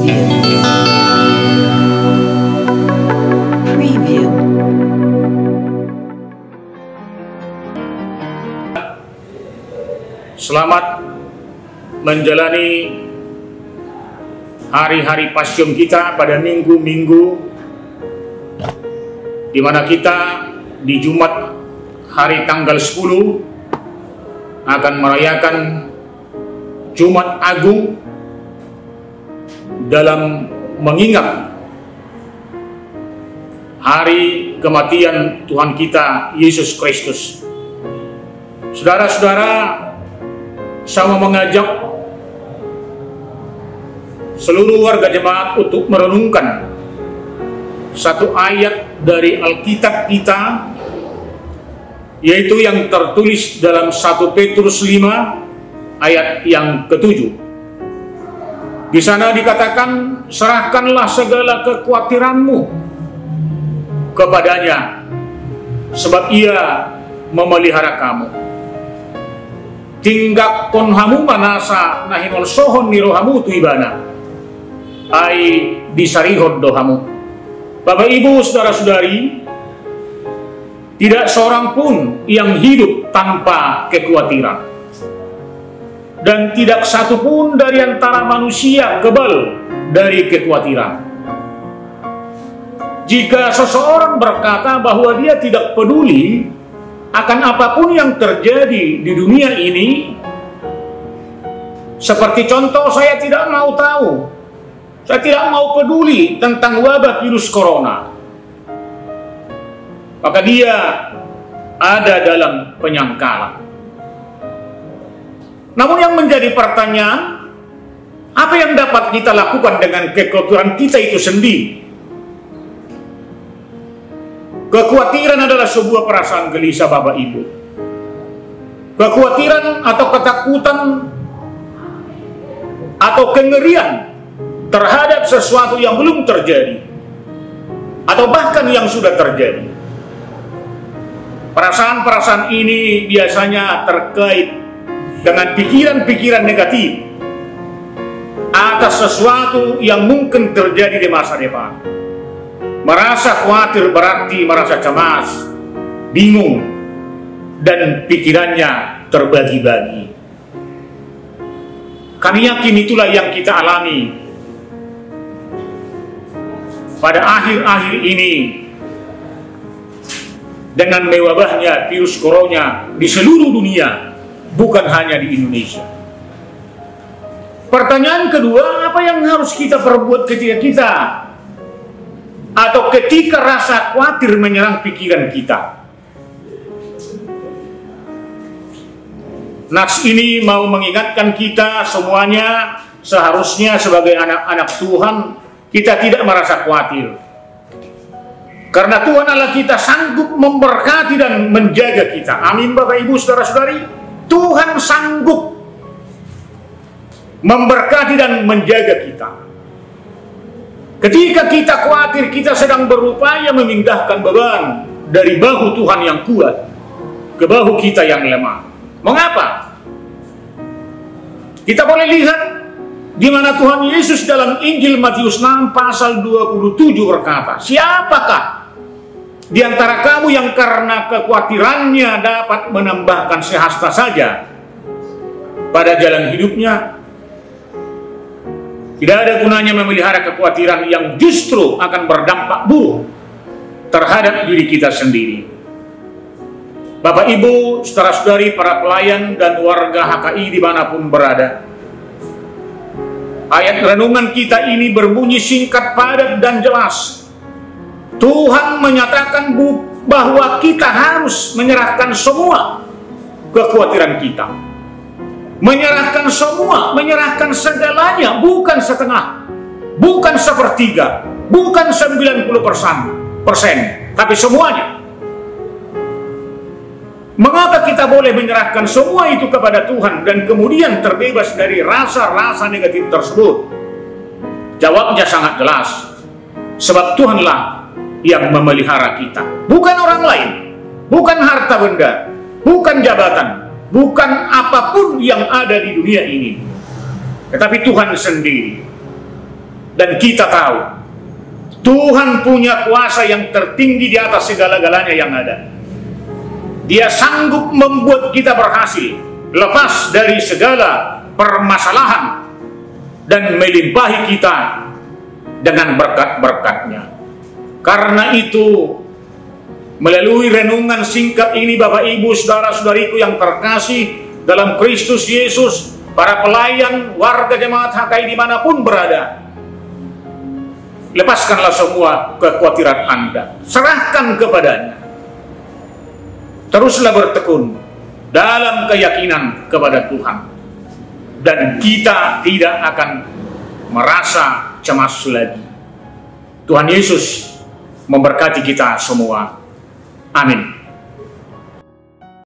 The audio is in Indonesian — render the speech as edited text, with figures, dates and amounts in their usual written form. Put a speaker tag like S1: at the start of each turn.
S1: Preview.
S2: Selamat menjalani hari-hari Pasyum kita pada minggu-minggu di mana kita di Jumat hari tanggal 10 akan merayakan Jumat Agung dalam mengingat hari kematian Tuhan kita Yesus Kristus. Saudara-saudara, saya mau mengajak seluruh warga jemaat untuk merenungkan satu ayat dari Alkitab kita, yaitu yang tertulis dalam 1 Petrus 5 ayat yang ke-7. Di sana dikatakan, serahkanlah segala kekhawatiranmu kepadanya, sebab ia memelihara kamu. Tinggak konhamu manasa nahinol sohon nirohamu tuibana ai disarihon dohamu. Bapak Ibu, saudara-saudari, tidak seorang pun yang hidup tanpa kekhawatiran, dan tidak satu pun dari antara manusia kebal dari kekhawatiran. Jika seseorang berkata bahwa dia tidak peduli akan apapun yang terjadi di dunia ini, seperti contoh, saya tidak mau tahu, saya tidak mau peduli tentang wabah virus corona, maka dia ada dalam penyangkalan. Namun yang menjadi pertanyaan, apa yang dapat kita lakukan dengan kekhawatiran kita itu sendiri? Kekhawatiran adalah sebuah perasaan gelisah, Bapak Ibu. Kekhawatiran atau ketakutan atau kengerian terhadap sesuatu yang belum terjadi atau bahkan yang sudah terjadi. Perasaan-perasaan ini biasanya terkait dengan pikiran-pikiran negatif atas sesuatu yang mungkin terjadi di masa depan. Merasa khawatir berarti merasa cemas, bingung, dan pikirannya terbagi-bagi. Kami yakin itulah yang kita alami pada akhir-akhir ini dengan mewabahnya virus corona di seluruh dunia, bukan hanya di Indonesia. Pertanyaan kedua, apa yang harus kita perbuat ketika kita atau ketika rasa khawatir menyerang pikiran kita? Nats ini mau mengingatkan kita semuanya, seharusnya sebagai anak-anak Tuhan kita tidak merasa khawatir, karena Tuhan Allah kita sanggup memberkati dan menjaga kita. Amin, Bapak Ibu, saudara-saudari. Tuhan sanggup memberkati dan menjaga kita. Ketika kita khawatir, kita sedang berupaya memindahkan beban dari bahu Tuhan yang kuat ke bahu kita yang lemah. Mengapa? Kita boleh lihat di mana Tuhan Yesus dalam Injil Matius 6 pasal 27 berkata, siapakah di antara kamu yang karena kekhawatirannya dapat menambahkan sehasta saja pada jalan hidupnya? Tidak ada gunanya memelihara kekhawatiran yang justru akan berdampak buruk terhadap diri kita sendiri. Bapak Ibu, saudara-saudari, para pelayan dan warga HKI dimanapun berada, ayat renungan kita ini berbunyi singkat, padat, dan jelas. Tuhan menyatakan bahwa kita harus menyerahkan semua kekhawatiran kita. Menyerahkan semua, menyerahkan segalanya, bukan setengah, bukan sepertiga, bukan 90%, tapi semuanya. Mengapa kita boleh menyerahkan semua itu kepada Tuhan dan kemudian terbebas dari rasa-rasa negatif tersebut? Jawabnya sangat jelas. Sebab Tuhanlah yang memelihara kita, bukan orang lain, bukan harta benda, bukan jabatan, bukan apapun yang ada di dunia ini, tetapi Tuhan sendiri. Dan kita tahu Tuhan punya kuasa yang tertinggi di atas segala-galanya yang ada. Dia sanggup membuat kita berhasil, lepas dari segala permasalahan, dan melimpahi kita dengan berkat-berkat-Nya. Karena itu, melalui renungan singkat ini, Bapak Ibu, saudara-saudariku yang terkasih dalam Kristus Yesus, para pelayan, warga jemaat HKI dimanapun berada, lepaskanlah semua kekhawatiran Anda, serahkan kepadanya. Teruslah bertekun dalam keyakinan kepada Tuhan, dan kita tidak akan merasa cemas lagi. Tuhan Yesus memberkati kita semua. Amin.